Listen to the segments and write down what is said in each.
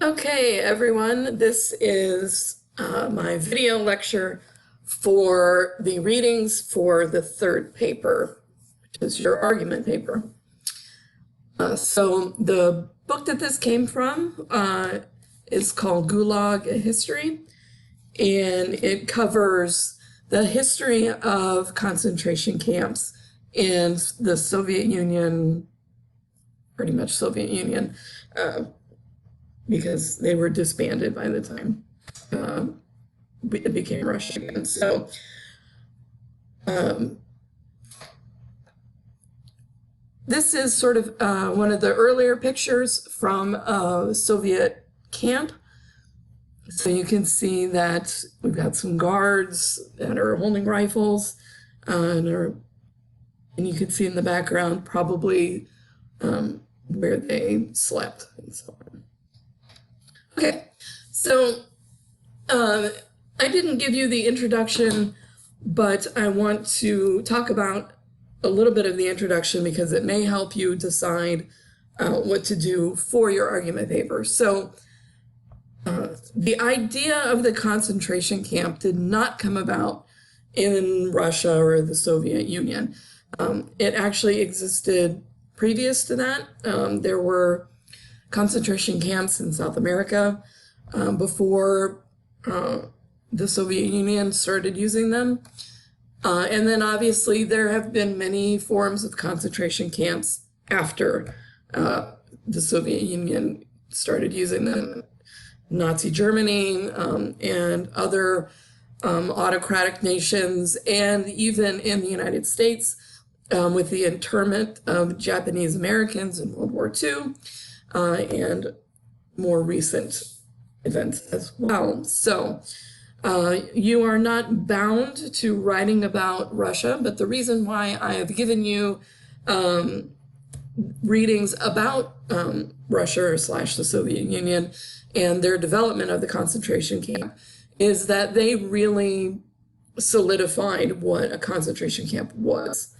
Okay, everyone, this is my video lecture for the readings for the third paper, which is your argument paper. So the book that this came from is called Gulag, A History, and it covers the history of concentration camps in the Soviet Union, pretty much Soviet Union, because they were disbanded by the time it became Russia again. So this is sort of one of the earlier pictures from a Soviet camp. So you can see that we've got some guards that are holding rifles, and you can see in the background probably where they slept and so on. Okay, so I didn't give you the introduction, but I want to talk about a little bit of the introduction because it may help you decide what to do for your argument paper. So the idea of the concentration camp did not come about in Russia or the Soviet Union. It actually existed previous to that. There were concentration camps in South America before the Soviet Union started using them. And then obviously there have been many forms of concentration camps after the Soviet Union started using them. Nazi Germany and other autocratic nations, and even in the United States with the internment of Japanese Americans in World War II and more recent events as well. So you are not bound to writing about Russia, but the reason why I have given you readings about Russia / the Soviet Union and their development of the concentration camp is that they really solidified what a concentration camp was.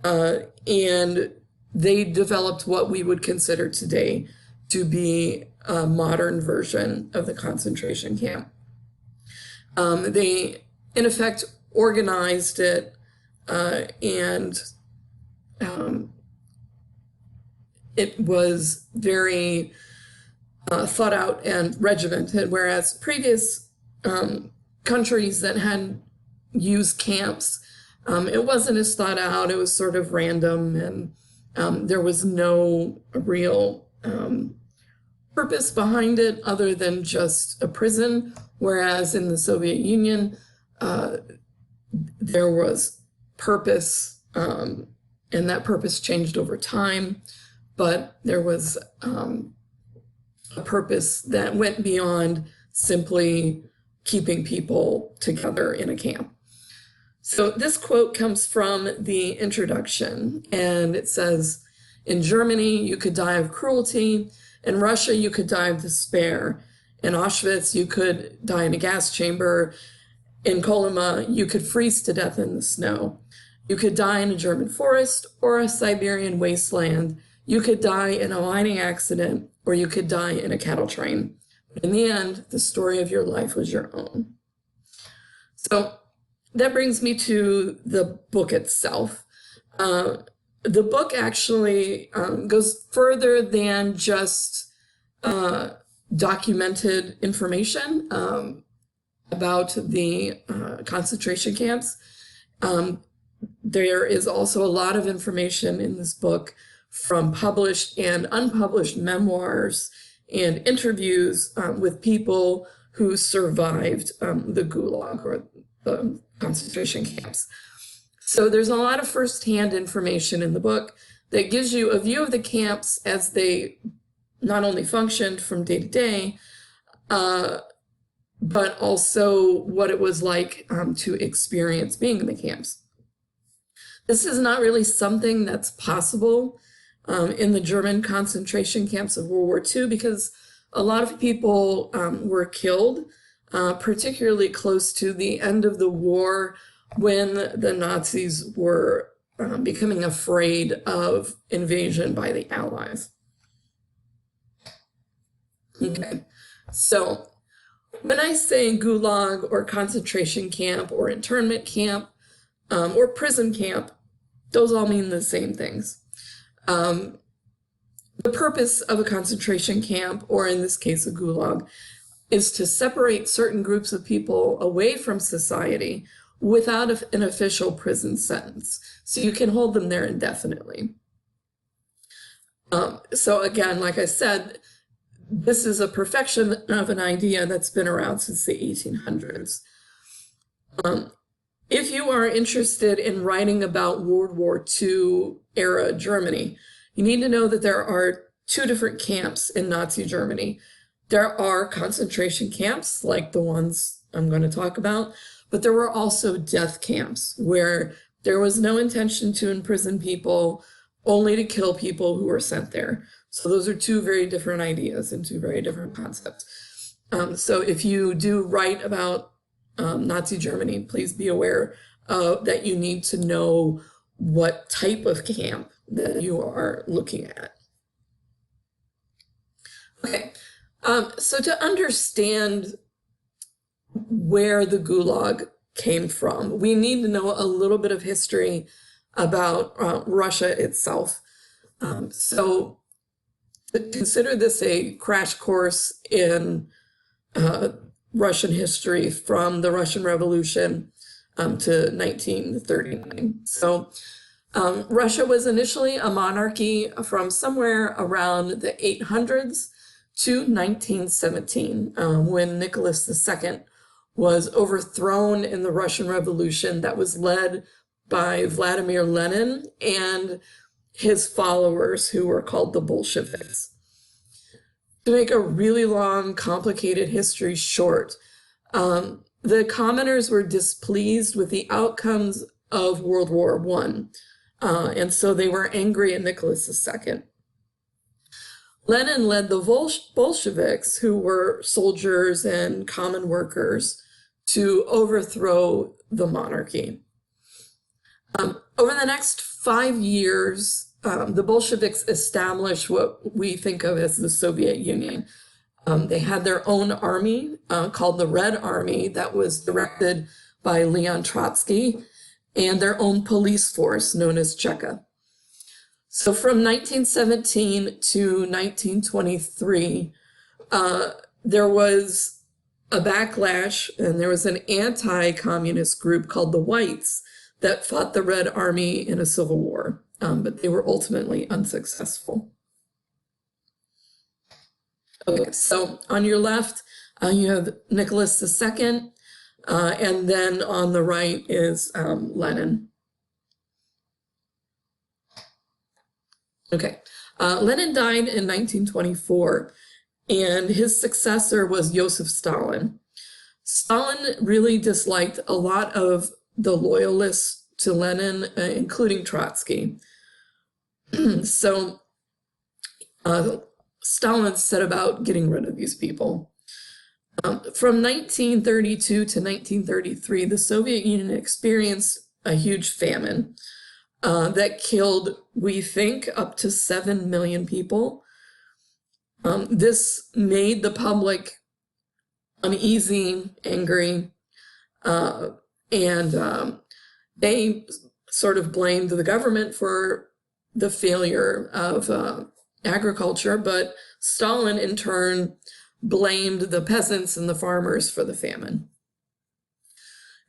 And they developed what we would consider today to be a modern version of the concentration camp. They, in effect, organized it and it was very thought out and regimented, whereas previous countries that had used camps, it wasn't as thought out. It was sort of random, and there was no real purpose behind it other than just a prison. Whereas in the Soviet Union, there was purpose, and that purpose changed over time, but there was a purpose that went beyond simply keeping people together in a camp. So this quote comes from the introduction, and it says, "In Germany, you could die of cruelty. In Russia, you could die of despair. In Auschwitz, you could die in a gas chamber. In Kolyma, you could freeze to death in the snow. You could die in a German forest or a Siberian wasteland. You could die in a mining accident, or you could die in a cattle train. But in the end, the story of your life was your own." So that brings me to the book itself. The book actually goes further than just documented information about the concentration camps. There is also a lot of information in this book from published and unpublished memoirs and interviews with people who survived the Gulag or the concentration camps. So there's a lot of firsthand information in the book that gives you a view of the camps as they not only functioned from day to day, but also what it was like to experience being in the camps. This is not really something that's possible in the German concentration camps of World War II because a lot of people were killed, particularly close to the end of the war when the Nazis were becoming afraid of invasion by the Allies. Okay, So when I say gulag or concentration camp or internment camp or prison camp, those all mean the same things. The purpose of a concentration camp, or in this case a gulag, is to separate certain groups of people away from society without an official prison sentence. So you can hold them there indefinitely. So again, like I said, this is a perfection of an idea that's been around since the 1800s. If you are interested in writing about World War II era Germany, you need to know that there are two different camps in Nazi Germany. There are concentration camps, like the ones I'm going to talk about, but there were also death camps where there was no intention to imprison people, only to kill people who were sent there. So those are two very different ideas and two very different concepts. So if you do write about Nazi Germany, please be aware that you need to know what type of camp that you are looking at. Okay, so to understand where the Gulag came from, we need to know a little bit of history about Russia itself. So consider this a crash course in Russian history from the Russian Revolution to 1939. So Russia was initially a monarchy from somewhere around the 800s to 1917, when Nicholas II was overthrown in the Russian Revolution that was led by Vladimir Lenin and his followers, who were called the Bolsheviks. To make a really long, complicated history short, the commoners were displeased with the outcomes of World War I, and so they were angry at Nicholas II. Lenin led the Bolsheviks, who were soldiers and common workers, to overthrow the monarchy. Over the next 5 years, the Bolsheviks established what we think of as the Soviet Union. They had their own army called the Red Army that was directed by Leon Trotsky, and their own police force known as Cheka. So from 1917 to 1923, there was a backlash, and there was an anti-communist group called the Whites that fought the Red Army in a civil war, but they were ultimately unsuccessful. Okay, so on your left, you have Nicholas II, and then on the right is Lenin. Okay, Lenin died in 1924, and his successor was Joseph Stalin. Stalin really disliked a lot of the loyalists to Lenin, including Trotsky. So Stalin set about getting rid of these people. From 1932 to 1933, the Soviet Union experienced a huge famine that killed, we think, up to 7 million people. This made the public uneasy, angry, and they sort of blamed the government for the failure of agriculture, but Stalin in turn blamed the peasants and the farmers for the famine.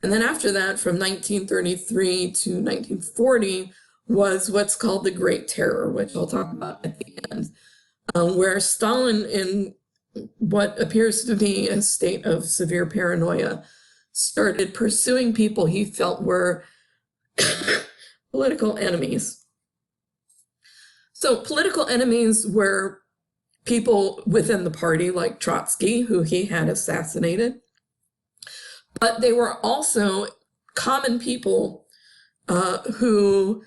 And then after that, from 1933 to 1940, was what's called the Great Terror, which I'll talk about at the end, where Stalin, in what appears to be a state of severe paranoia, started pursuing people he felt were political enemies. So political enemies were people within the party, like Trotsky, who he had assassinated, but they were also common people who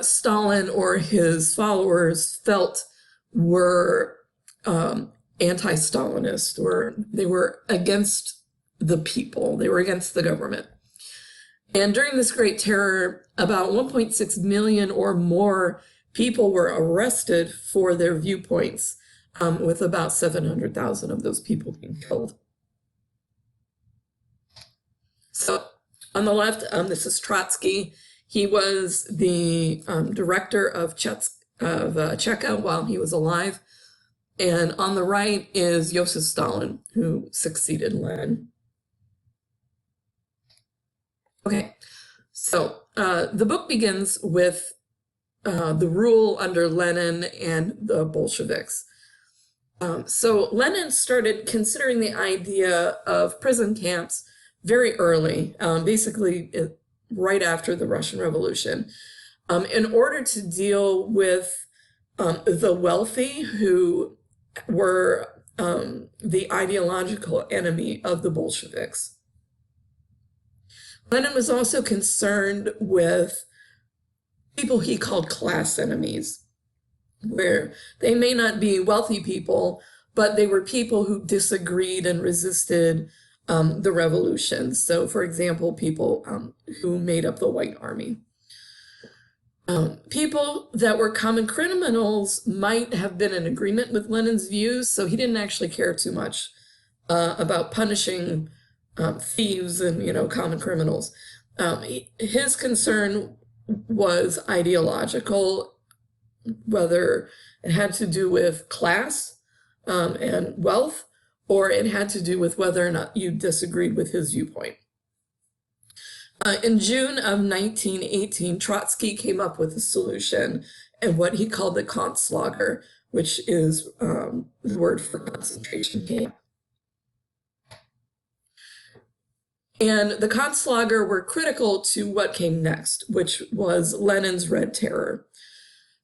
Stalin or his followers felt were anti-Stalinist, or they were against the people, they were against the government. And during this Great Terror, about 1.6 million or more people were arrested for their viewpoints, with about 700,000 of those people being killed. So on the left, this is Trotsky. He was the director of Cheka while he was alive. And on the right is Joseph Stalin, who succeeded Lenin. Okay, so the book begins with the rule under Lenin and the Bolsheviks. So Lenin started considering the idea of prison camps very early, basically right after the Russian Revolution, in order to deal with the wealthy who were the ideological enemy of the Bolsheviks. Lenin was also concerned with people he called class enemies, where they may not be wealthy people, but they were people who disagreed and resisted the revolution. So, for example, people who made up the White Army. People that were common criminals might have been in agreement with Lenin's views, so he didn't actually care too much about punishing thieves and common criminals. His concern was ideological, whether it had to do with class and wealth, or it had to do with whether or not you disagreed with his viewpoint. In June of 1918, Trotsky came up with a solution and what he called the Konzlager, which is the word for concentration camp. And the Konzlager were critical to what came next, which was Lenin's Red Terror.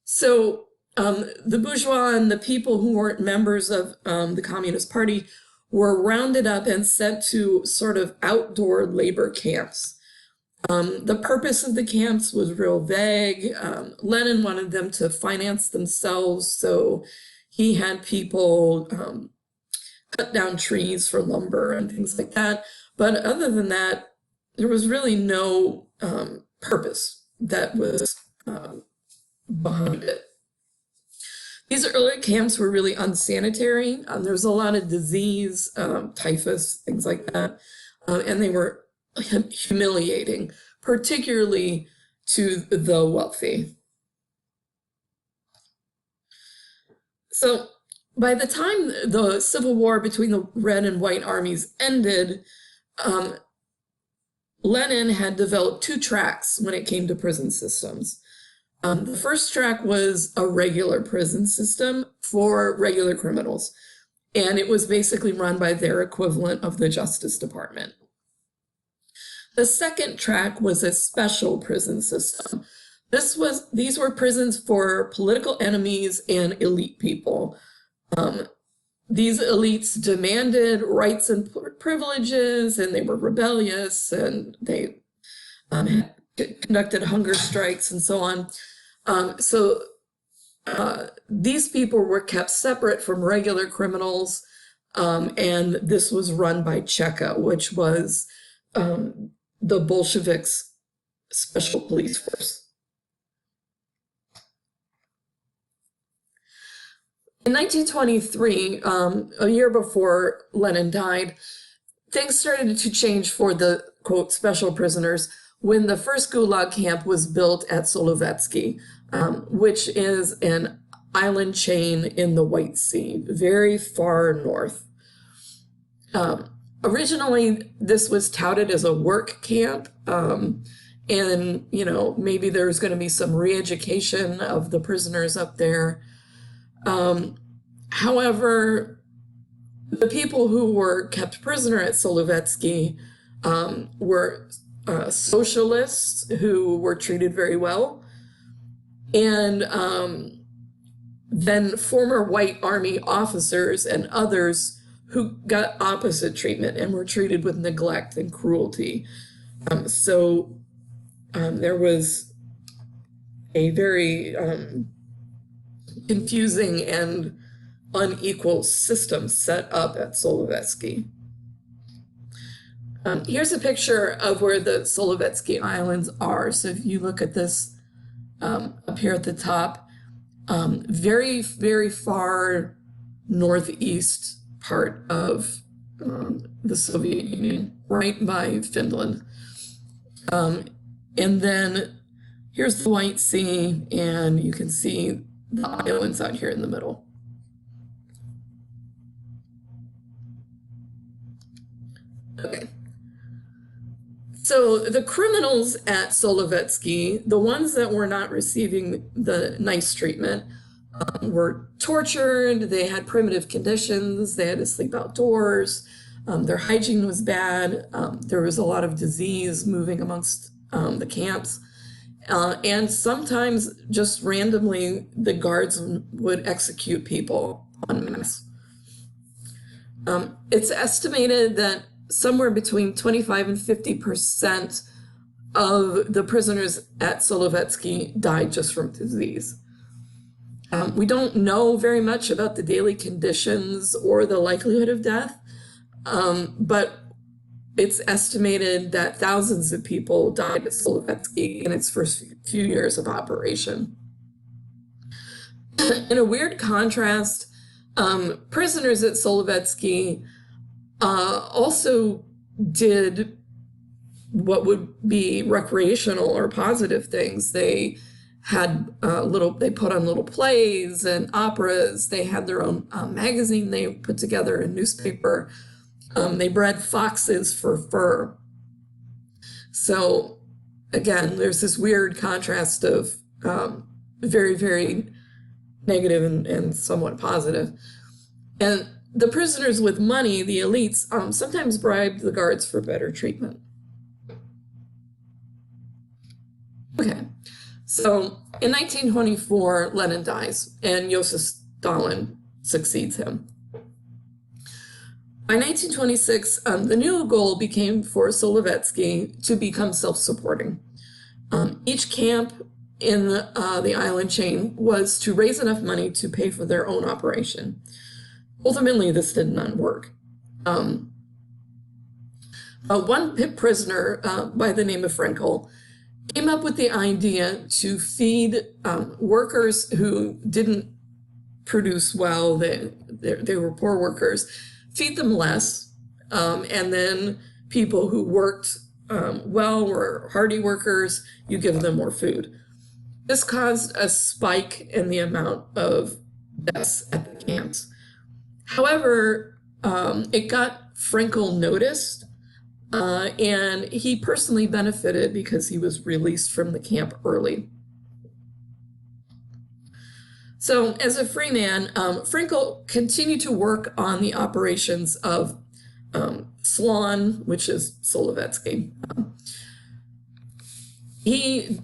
So the bourgeois and the people who weren't members of the Communist Party were rounded up and sent to sort of outdoor labor camps. The purpose of the camps was real vague. Lenin wanted them to finance themselves, so he had people cut down trees for lumber and things like that. But other than that, there was really no purpose that was behind it. These early camps were really unsanitary. There was a lot of disease, typhus, things like that, and they were humiliating, particularly to the wealthy. So by the time the civil war between the Red and White armies ended, Lenin had developed two tracks when it came to prison systems. The first track was a regular prison system for regular criminals, and it was basically run by their equivalent of the Justice Department. The second track was a special prison system. These were prisons for political enemies and elite people. These elites demanded rights and privileges, and they were rebellious, and they conducted hunger strikes and so on. So these people were kept separate from regular criminals, and this was run by Cheka, which was the Bolsheviks' special police force. In 1923, a year before Lenin died, things started to change for the, quote, special prisoners when the first gulag camp was built at Solovetsky, which is an island chain in the White Sea, very far north. Originally, this was touted as a work camp, and maybe there was going to be some re-education of the prisoners up there. However, the people who were kept prisoner at Solovetsky were socialists who were treated very well, and then former White Army officers and others who got opposite treatment and were treated with neglect and cruelty. So there was a very confusing and unequal system set up at Solovetsky. Here's a picture of where the Solovetsky Islands are. So if you look at this up here at the top, very, very far northeast part of the Soviet Union, right by Finland. And then here's the White Sea, and you can see the islands out here in the middle. Okay. So the criminals at Solovetsky, the ones that were not receiving the nice treatment, were tortured, they had primitive conditions, they had to sleep outdoors, their hygiene was bad, there was a lot of disease moving amongst the camps, and sometimes just randomly the guards would execute people en masse. It's estimated that somewhere between 25 and 50% of the prisoners at Solovetsky died just from disease. We don't know very much about the daily conditions or the likelihood of death, but it's estimated that thousands of people died at Solovetsky in its first few years of operation. In a weird contrast, prisoners at Solovetsky also did what would be recreational or positive things. They had they put on little plays and operas. They had their own magazine they put together, a newspaper. They bred foxes for fur. So again, there's this weird contrast of very, very negative and somewhat positive. And the prisoners with money, the elites, sometimes bribed the guards for better treatment. Okay. So in 1924, Lenin dies and Joseph Stalin succeeds him. By 1926, the new goal became for Solovetsky to become self-supporting. Each camp in the island chain was to raise enough money to pay for their own operation. Ultimately, this did not work. One prisoner by the name of Frenkel came up with the idea to feed workers who didn't produce well, they were poor workers, feed them less, and then people who worked well, were hardy workers, you give them more food. This caused a spike in the amount of deaths at the camps. However, it got Frenkel noticed, and he personally benefited because he was released from the camp early. So as a free man, Frenkel continued to work on the operations of Slon, which is Solovetsky. He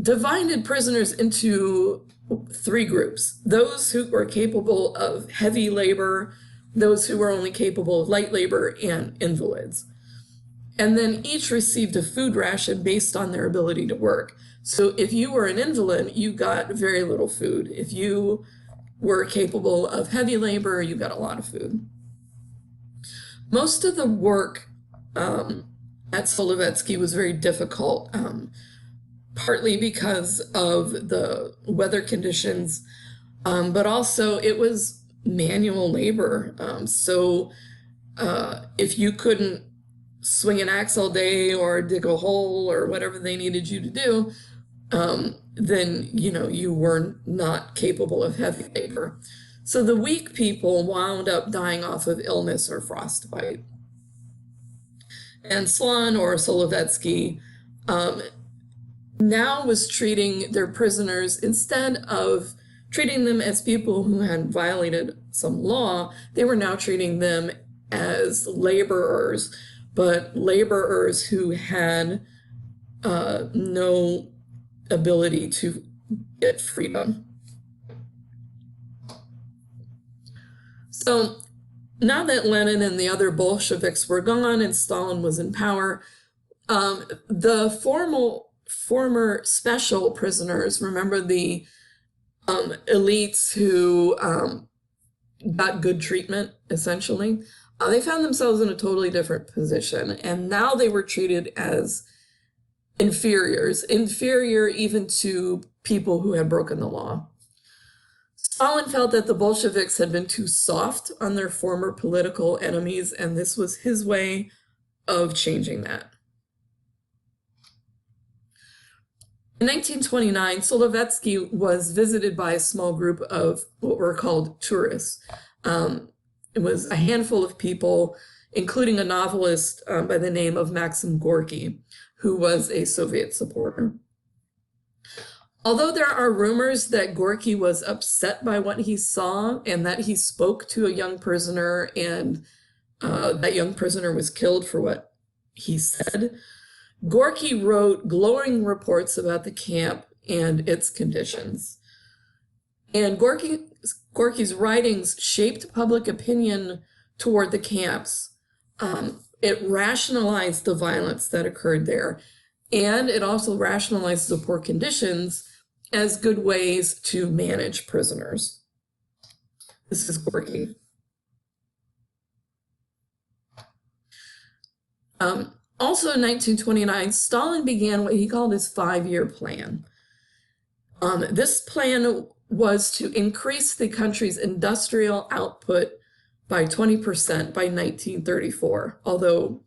divided prisoners into three groups: those who were capable of heavy labor, those who were only capable of light labor, and invalids. And then each received a food ration based on their ability to work. So if you were an invalid, you got very little food. If you were capable of heavy labor, you got a lot of food. Most of the work at Solovetsky was very difficult, partly because of the weather conditions, but also it was manual labor. If you couldn't swing an axe all day or dig a hole or whatever they needed you to do, then you were not capable of heavy labor. So the weak people wound up dying off of illness or frostbite. And Slon, or Solovetsky, now was treating their prisoners, instead of treating them as people who had violated some law, they were now treating them as laborers, but laborers who had no ability to get freedom. So now that Lenin and the other Bolsheviks were gone and Stalin was in power, the former special prisoners, remember the elites who got good treatment, essentially, they found themselves in a totally different position. And now they were treated as inferior even to people who had broken the law. Stalin felt that the Bolsheviks had been too soft on their former political enemies, and this was his way of changing that. In 1929, Solovetsky was visited by a small group of what were called tourists. It was a handful of people, including a novelist by the name of Maxim Gorky, who was a Soviet supporter. Although there are rumors that Gorky was upset by what he saw and that he spoke to a young prisoner and that young prisoner was killed for what he said, Gorky wrote glowing reports about the camp and its conditions. And Gorky's writings shaped public opinion toward the camps. It rationalized the violence that occurred there, and it also rationalized the poor conditions as good ways to manage prisoners. This is Gorky. Also in 1929, Stalin began what he called his 5-year plan. This plan was to increase the country's industrial output by 20% by 1934, although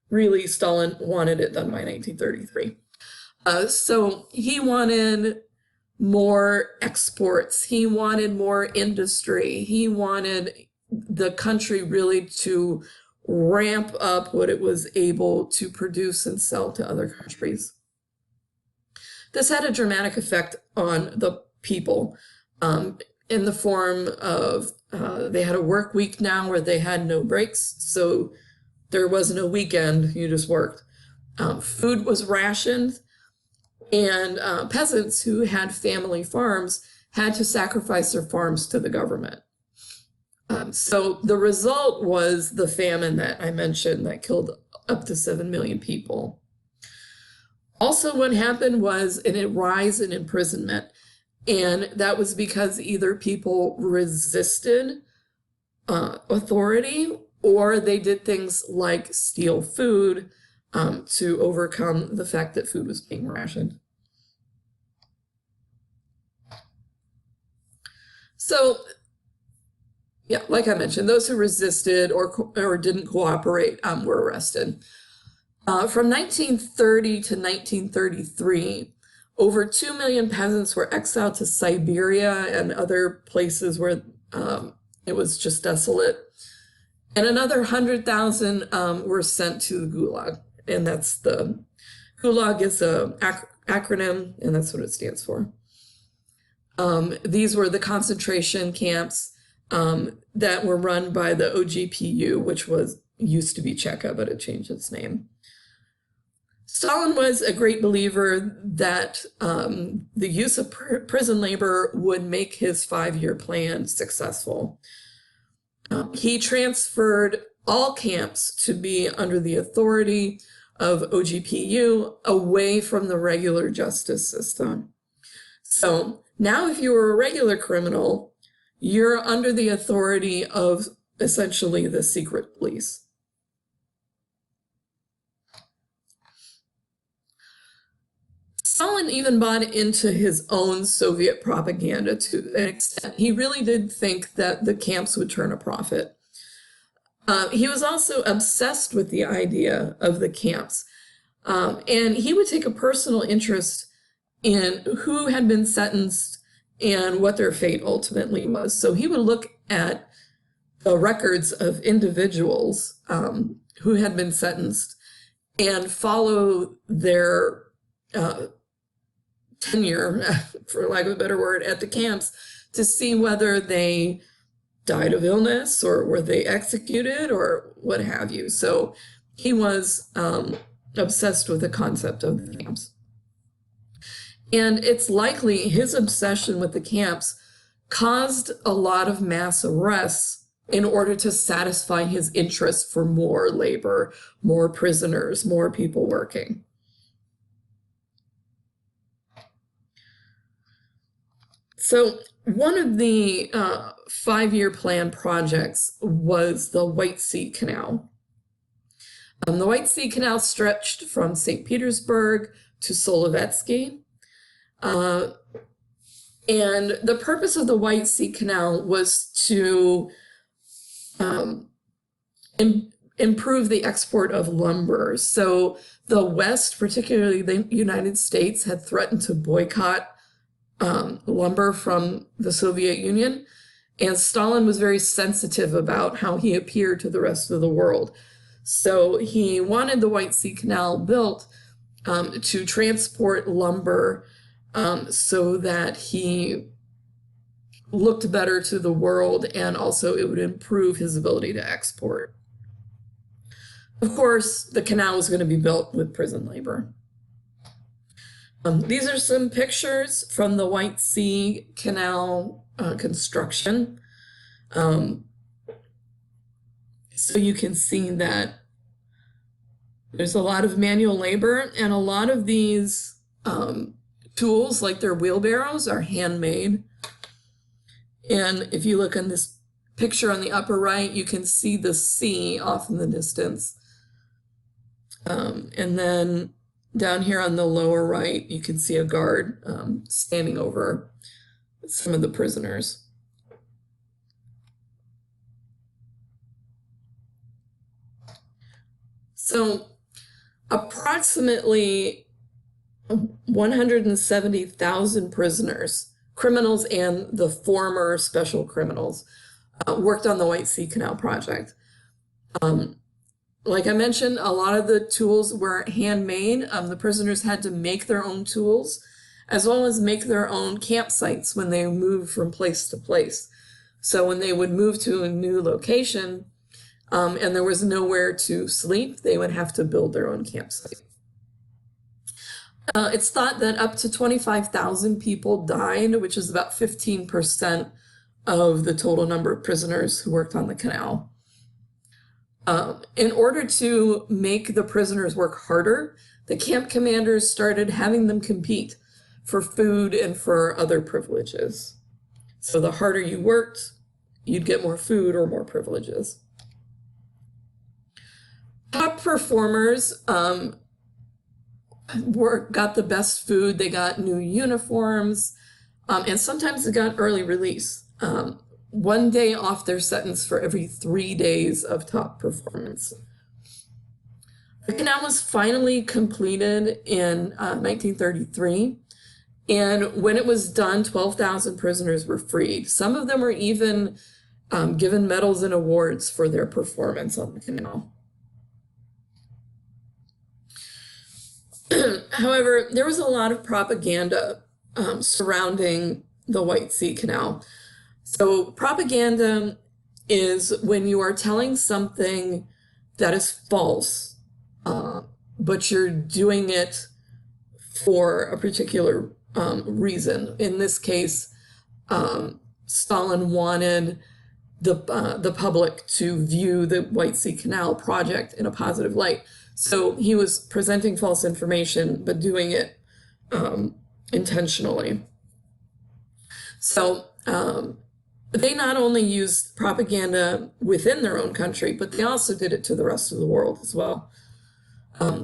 really Stalin wanted it done by 1933. So he wanted more exports, he wanted more industry, he wanted the country really to ramp up what it was able to produce and sell to other countries. This had a dramatic effect on the people in the form of they had a work week now where they had no breaks, so there was no weekend, you just worked. Food was rationed, and peasants who had family farms had to sacrifice their farms to the government. So the result was the famine that I mentioned that killed up to 7 million people. Also, what happened was a rise in imprisonment, and that was because either people resisted authority or they did things like steal food to overcome the fact that food was being rationed. So, yeah, like I mentioned, those who resisted or didn't cooperate were arrested. From 1930 to 1933, over 2 million peasants were exiled to Siberia and other places where it was just desolate. And another 100,000 were sent to the gulag. And that's gulag is an acronym, and that's what it stands for. These were the concentration camps that were run by the OGPU, which used to be Cheka, but it changed its name. Stalin was a great believer that the use of prison labor would make his 5-year plan successful. He transferred all camps to be under the authority of OGPU away from the regular justice system. So now if you were a regular criminal, you're under the authority of essentially the secret police. Stalin even bought into his own Soviet propaganda to an extent. He really did think that the camps would turn a profit. He was also obsessed with the idea of the camps, and he would take a personal interest in who had been sentenced and what their fate ultimately was. So he would look at the records of individuals who had been sentenced and follow their tenure, for lack of a better word, at the camps to see whether they died of illness or were they executed or what have you. So he was obsessed with the concept of the camps. And it's likely his obsession with the camps caused a lot of mass arrests in order to satisfy his interest for more labor, more prisoners, more people working. So one of the 5-year plan projects was the White Sea Canal. The White Sea Canal stretched from St. Petersburg to Solovetsky. And the purpose of the White Sea Canal was to improve the export of lumber. So the West, particularly the United States, had threatened to boycott lumber from the Soviet Union. And Stalin was very sensitive about how he appeared to the rest of the world. So he wanted the White Sea Canal built to transport lumber so that he looked better to the world, and also it would improve his ability to export. Of course, the canal was going to be built with prison labor. These are some pictures from the White Sea Canal construction. So you can see that there's a lot of manual labor, and a lot of these tools, like their wheelbarrows, are handmade. And if you look on this picture on the upper right, you can see the sea off in the distance. And then down here on the lower right, you can see a guard standing over some of the prisoners. So approximately 170,000 prisoners, criminals and the former special criminals, worked on the White Sea Canal project. Like I mentioned, a lot of the tools were handmade. The prisoners had to make their own tools, as well as make their own campsites when they moved from place to place. So when they would move to a new location and there was nowhere to sleep, they would have to build their own campsite. It's thought that up to 25,000 people died, which is about 15% of the total number of prisoners who worked on the canal. In order to make the prisoners work harder, the camp commanders started having them compete for food and for other privileges. So the harder you worked, you'd get more food or more privileges. Top performers got the best food, they got new uniforms, and sometimes they got early release. 1 day off their sentence for every 3 days of top performance. The canal was finally completed in 1933, and when it was done, 12,000 prisoners were freed. Some of them were even given medals and awards for their performance on the canal. However, there was a lot of propaganda surrounding the White Sea Canal. So propaganda is when you are telling something that is false, but you're doing it for a particular reason. In this case, Stalin wanted the public to view the White Sea Canal project in a positive light. So he was presenting false information, but doing it intentionally. So they not only used propaganda within their own country, but they also did it to the rest of the world as well.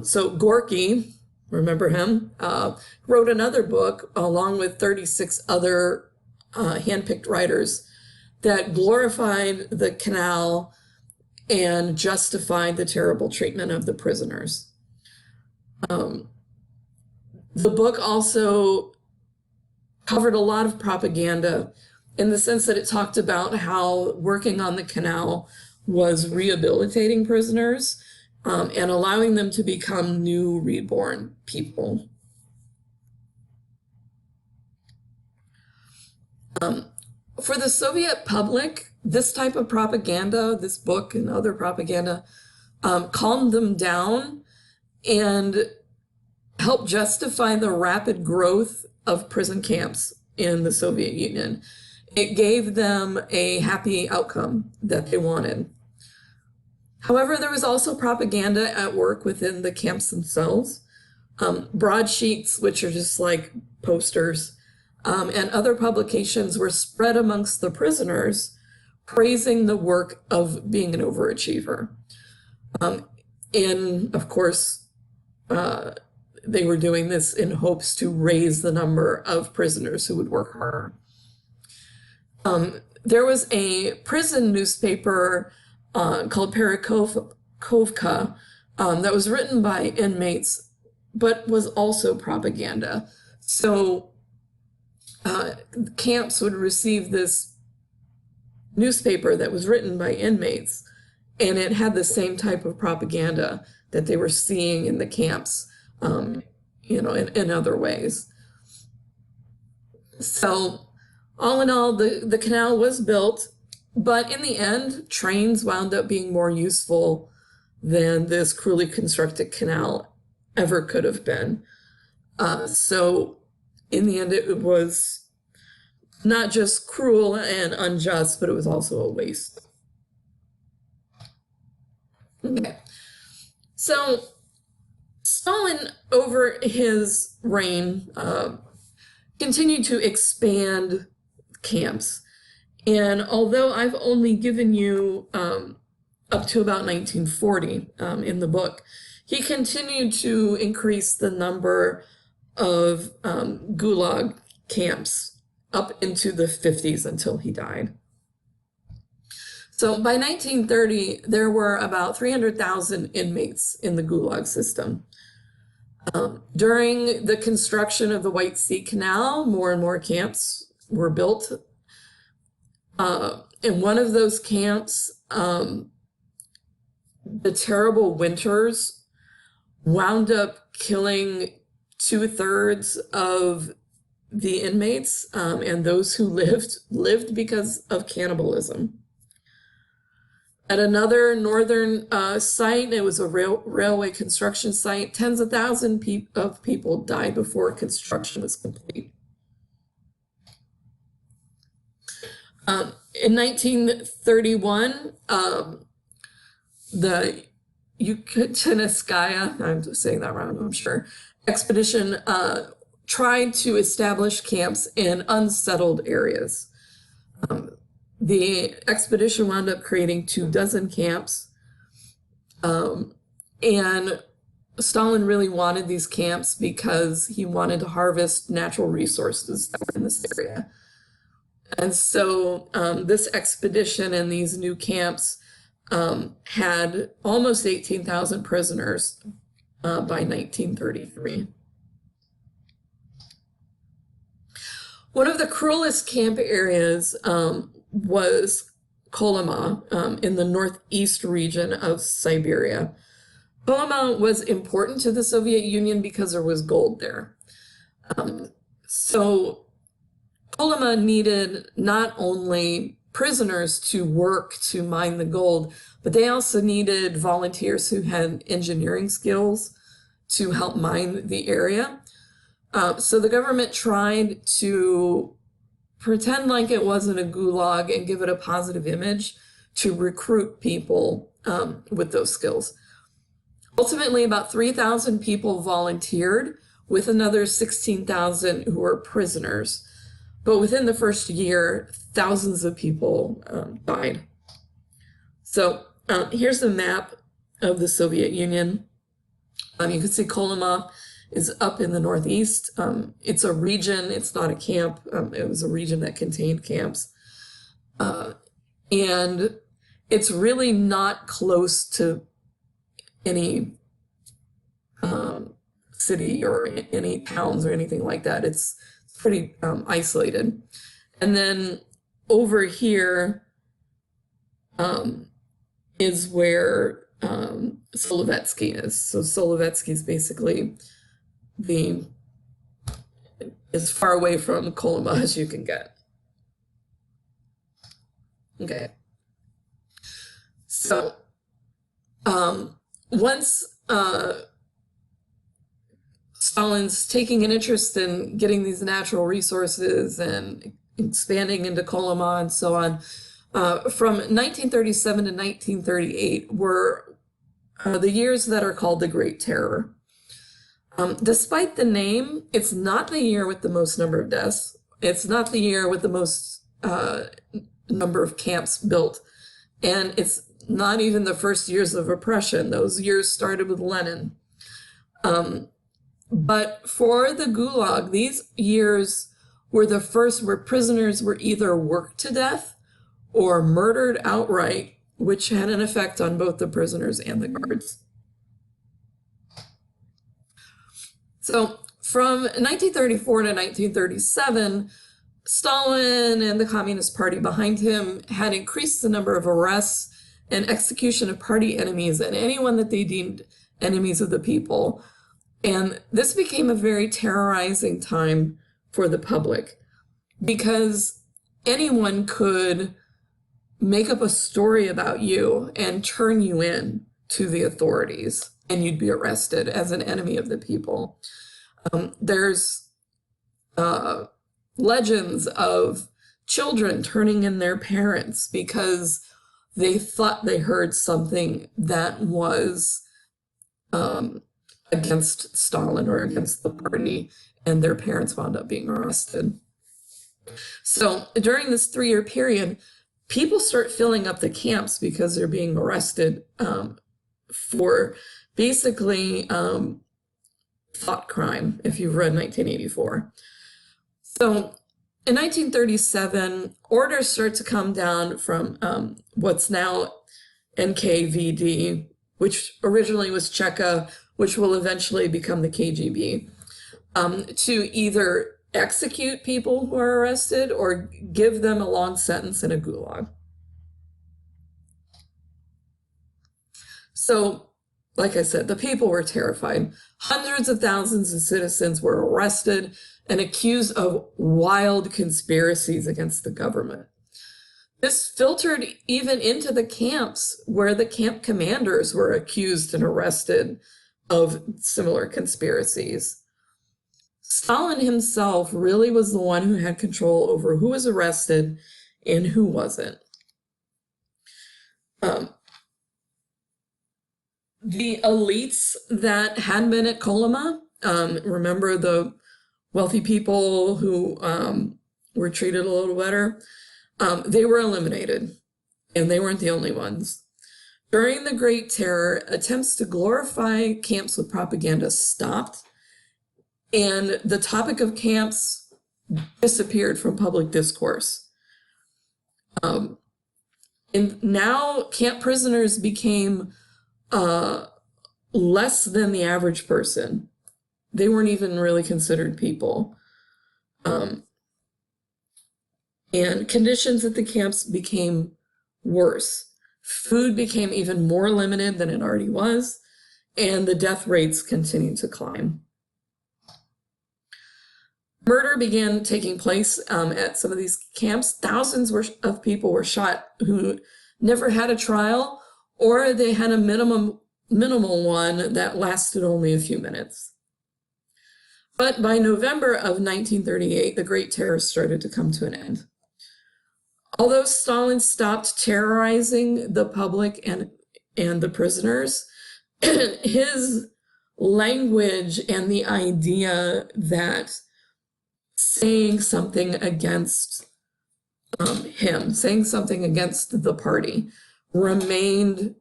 So Gorky, remember him, wrote another book along with 36 other handpicked writers that glorified the canal and justified the terrible treatment of the prisoners. The book also covered a lot of propaganda in the sense that it talked about how working on the canal was rehabilitating prisoners and allowing them to become new reborn people. For the Soviet public, this type of propaganda, this book and other propaganda, calmed them down and helped justify the rapid growth of prison camps in the Soviet Union. It gave them a happy outcome that they wanted. However, there was also propaganda at work within the camps themselves. Broadsheets, which are just like posters, and other publications were spread amongst the prisoners, praising the work of being an overachiever. And of course, they were doing this in hopes to raise the number of prisoners who would work harder. There was a prison newspaper called Perekovka that was written by inmates, but was also propaganda. So camps would receive this newspaper that was written by inmates, and it had the same type of propaganda that they were seeing in the camps, in other ways. So all in all, the canal was built, but in the end, trains wound up being more useful than this cruelly constructed canal ever could have been. So in the end, it was not just cruel and unjust, but it was also a waste. Okay. So Stalin, over his reign, continued to expand camps. And although I've only given you up to about 1940 in the book, he continued to increase the number of gulag camps up into the 50s until he died. So by 1930, there were about 300,000 inmates in the gulag system. During the construction of the White Sea Canal, more and more camps were built. In one of those camps, the terrible winters wound up killing 2/3 of the inmates, and those who lived because of cannibalism. At another northern site, it was a railway construction site, tens of thousands of people died before construction was complete. In 1931, the Yukatinskaya, I'm just saying that wrong, I'm sure, expedition tried to establish camps in unsettled areas. The expedition wound up creating 24 camps, and Stalin really wanted these camps because he wanted to harvest natural resources that were in this area. And so this expedition and these new camps had almost 18,000 prisoners by 1933. One of the cruelest camp areas was Kolyma in the northeast region of Siberia. Kolyma was important to the Soviet Union because there was gold there. So Kolyma needed not only prisoners to work to mine the gold, but they also needed volunteers who had engineering skills to help mine the area. So the government tried to pretend like it wasn't a gulag and give it a positive image to recruit people with those skills. Ultimately, about 3,000 people volunteered, with another 16,000 who were prisoners. But within the first year, thousands of people died. So here's a map of the Soviet Union. You can see Kolyma is up in the northeast. It's a region, it's not a camp. It was a region that contained camps. And it's really not close to any city or any towns or anything like that. It's pretty isolated. And then over here is where Solovetsky is. So Solovetsky is basically as far away from Kolyma as you can get. Okay. So once Stalin's taking an interest in getting these natural resources and expanding into Kolyma and so on, from 1937 to 1938 were the years that are called the Great Terror. Despite the name, it's not the year with the most number of deaths. It's not the year with the most number of camps built. And it's not even the first years of oppression. Those years started with Lenin. But for the gulag, these years were the first where prisoners were either worked to death or murdered outright, which had an effect on both the prisoners and the guards. So from 1934 to 1937, Stalin and the Communist Party behind him had increased the number of arrests and execution of party enemies and anyone that they deemed enemies of the people. And this became a very terrorizing time for the public because anyone could make up a story about you and turn you in to the authorities, and you'd be arrested as an enemy of the people. There's legends of children turning in their parents because they thought they heard something that was against Stalin or against the party, and their parents wound up being arrested. So during this 3-year period, people start filling up the camps because they're being arrested for basically thought crime, if you've read 1984. So in 1937, orders start to come down from what's now NKVD, which originally was Cheka, which will eventually become the KGB, to either execute people who are arrested or give them a long sentence in a gulag. So, like I said, the people were terrified. Hundreds of thousands of citizens were arrested and accused of wild conspiracies against the government. This filtered even into the camps, where the camp commanders were accused and arrested of similar conspiracies. Stalin himself really was the one who had control over who was arrested and who wasn't. The elites that had been at Kolyma, remember the wealthy people who were treated a little better, they were eliminated, and they weren't the only ones. During the Great Terror, attempts to glorify camps with propaganda stopped, and the topic of camps disappeared from public discourse. And now camp prisoners became less than the average person. They weren't even really considered people. And conditions at the camps became worse. Food became even more limited than it already was, and the death rates continued to climb. Murder began taking place at some of these camps. Thousands of people were shot who never had a trial, or they had a minimal one that lasted only a few minutes. But by November of 1938, the Great Terror started to come to an end. Although Stalin stopped terrorizing the public and the prisoners, his language and the idea that saying something against him, saying something against the party, remained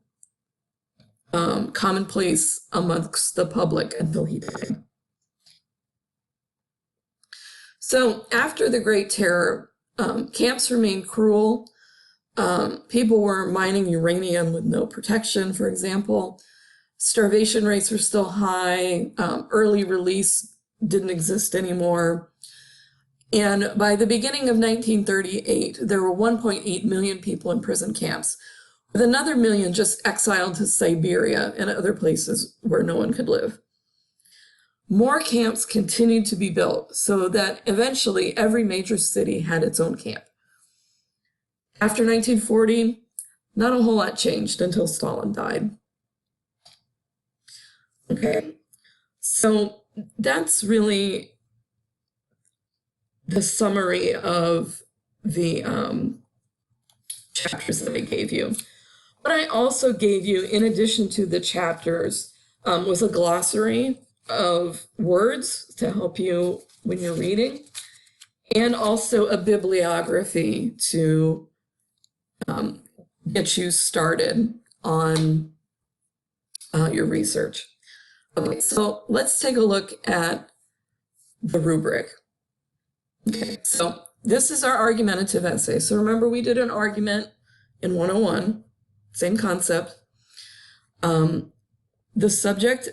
commonplace amongst the public until he died. So after the Great Terror, camps remained cruel. People were mining uranium with no protection, for example. Starvation rates were still high. Early release didn't exist anymore. And by the beginning of 1938, there were 1.8 million people in prison camps, with another million just exiled to Siberia and other places where no one could live. More camps continued to be built so that eventually every major city had its own camp. After 1940, not a whole lot changed until Stalin died. Okay, so that's really the summary of the chapters that I gave you. What I also gave you, in addition to the chapters, was a glossary of words to help you when you're reading, and also a bibliography to get you started on your research. Okay, so let's take a look at the rubric. Okay, so this is our argumentative essay. So remember, we did an argument in 101, same concept. The subject,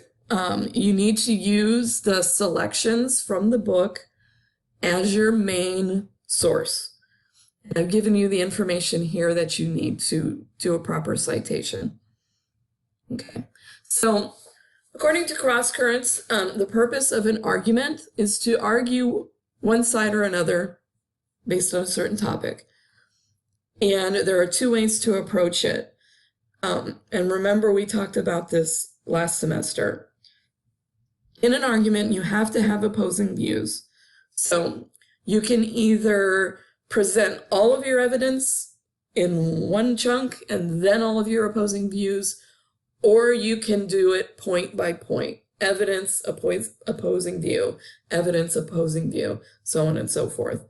you need to use the selections from the book as your main source. And I've given you the information here that you need to do a proper citation. Okay, so according to cross currents, the purpose of an argument is to argue one side or another based on a certain topic. And there are two ways to approach it. And remember, we talked about this last semester. In an argument, you have to have opposing views. So you can either present all of your evidence in one chunk and then all of your opposing views, or you can do it point by point. Evidence, opposing view, evidence, opposing view, so on and so forth.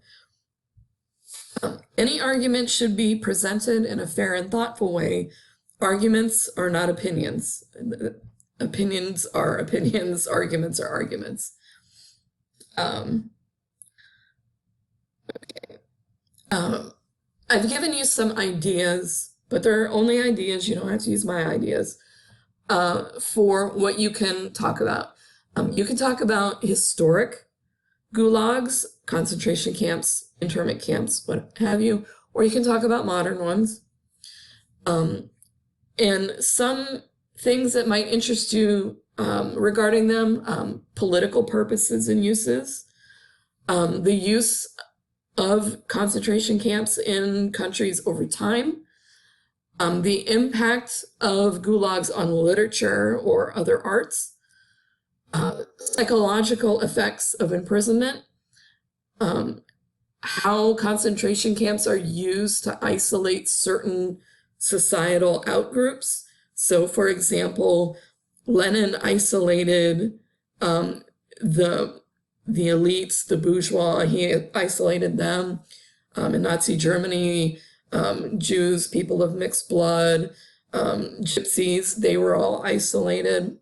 Any argument should be presented in a fair and thoughtful way. Arguments are not opinions. Opinions are opinions, arguments are arguments. I've given you some ideas, but they're only ideas. You don't have to use my ideas for what you can talk about. You can talk about historic gulags, concentration camps, internment camps, what have you, or you can talk about modern ones. And some things that might interest you regarding them, political purposes and uses, the use of concentration camps in countries over time, the impact of gulags on literature or other arts, psychological effects of imprisonment, how concentration camps are used to isolate certain societal outgroups. So, for example, Lenin isolated the elites, the bourgeois. He isolated them. In Nazi Germany, Jews, people of mixed blood, gypsies, they were all isolated.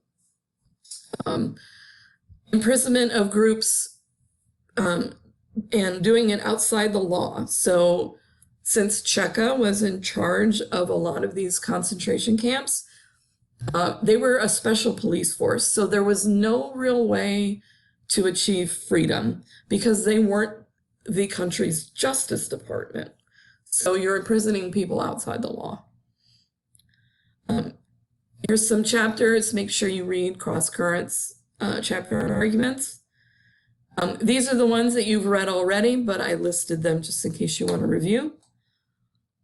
Imprisonment of groups and doing it outside the law. So since Cheka was in charge of a lot of these concentration camps, they were a special police force. So there was no real way to achieve freedom because they weren't the country's justice department. So you're imprisoning people outside the law. Here's some chapters. Make sure you read Cross Currents chapter on arguments. These are the ones that you've read already, but I listed them just in case you want to review.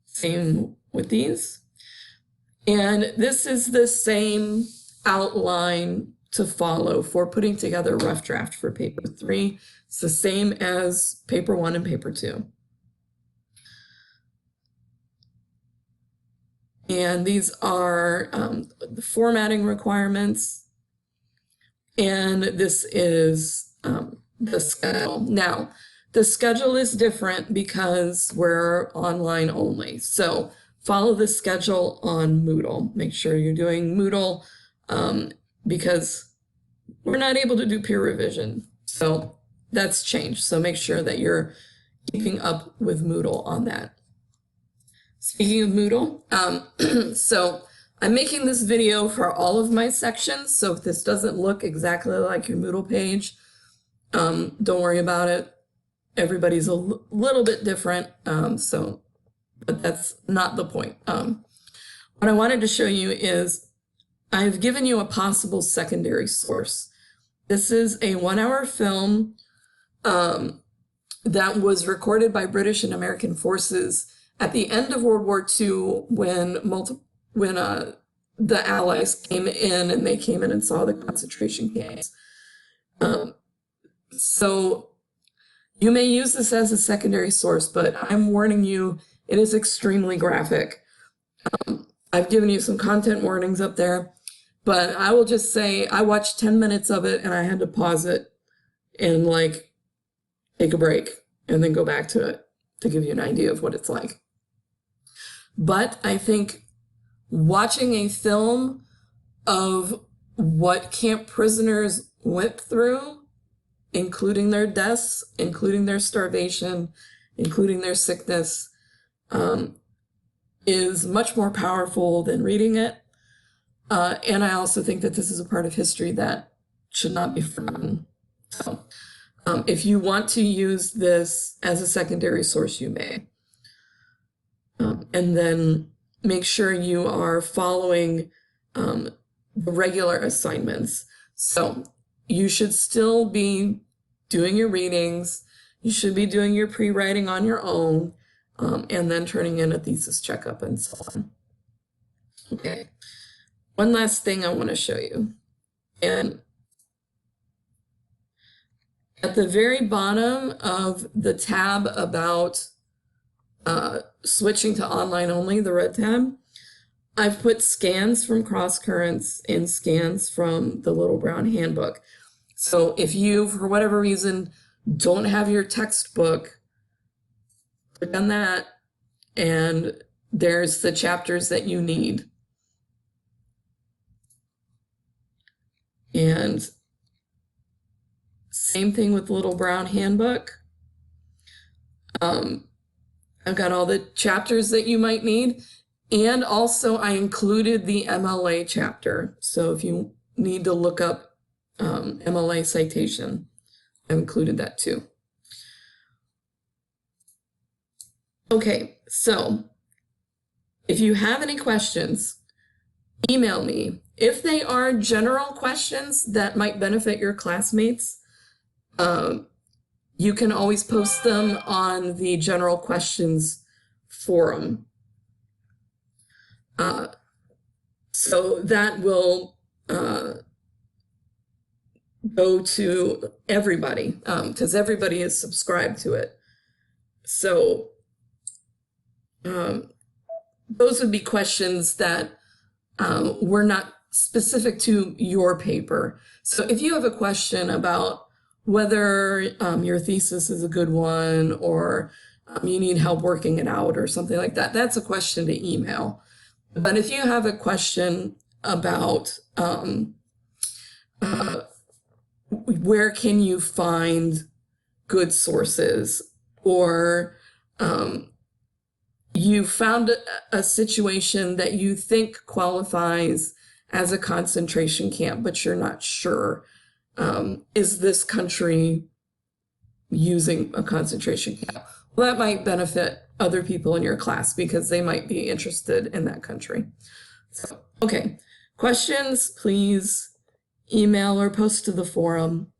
Same with these. And this is the same outline to follow for putting together a rough draft for paper 3. It's the same as paper 1 and paper 2. And these are the formatting requirements. And this is the schedule. Now, the schedule is different because we're online only. So follow the schedule on Moodle. Make sure you're doing Moodle because we're not able to do peer revision. So that's changed. So make sure that you're keeping up with Moodle on that. Speaking of Moodle, so I'm making this video for all of my sections. So if this doesn't look exactly like your Moodle page, don't worry about it. Everybody's a little bit different. But that's not the point. What I wanted to show you is I've given you a possible secondary source. This is a 1-hour film that was recorded by British and American forces at the end of World War II when the Allies came in and they came in and saw the concentration camps. So you may use this as a secondary source, but I'm warning you, it is extremely graphic. I've given you some content warnings up there, but I will just say I watched 10 minutes of it and I had to pause it and take a break and then go back to it to give you an idea of what it's like. But I think watching a film of what camp prisoners went through, including their deaths, including their starvation, including their sickness, is much more powerful than reading it. And I also think that this is a part of history that should not be forgotten. So if you want to use this as a secondary source, you may. And then make sure you are following the regular assignments. So you should still be doing your readings. You should be doing your pre-writing on your own, and then turning in a thesis checkup and so on. Okay. One last thing I want to show you. And at the very bottom of the tab about switching to online only, the red tab, I've put scans from Cross Currents and scans from the Little Brown Handbook. So if you, for whatever reason, don't have your textbook, click on that, and there's the chapters that you need. And same thing with Little Brown Handbook. I've got all the chapters that you might need. And also I included the MLA chapter. So if you need to look up MLA citation, I've included that too. Okay, so if you have any questions, email me. If they are general questions that might benefit your classmates, you can always post them on the general questions forum. So that will go to everybody, because everybody is subscribed to it. So those would be questions that were not specific to your paper. So if you have a question about whether your thesis is a good one, or you need help working it out or something like that, that's a question to email. But if you have a question about where can you find good sources, or you found a situation that you think qualifies as a concentration camp, but you're not sure, is this country using a concentration camp? Well, that might benefit other people in your class because they might be interested in that country. So, okay, questions, please email or post to the forum.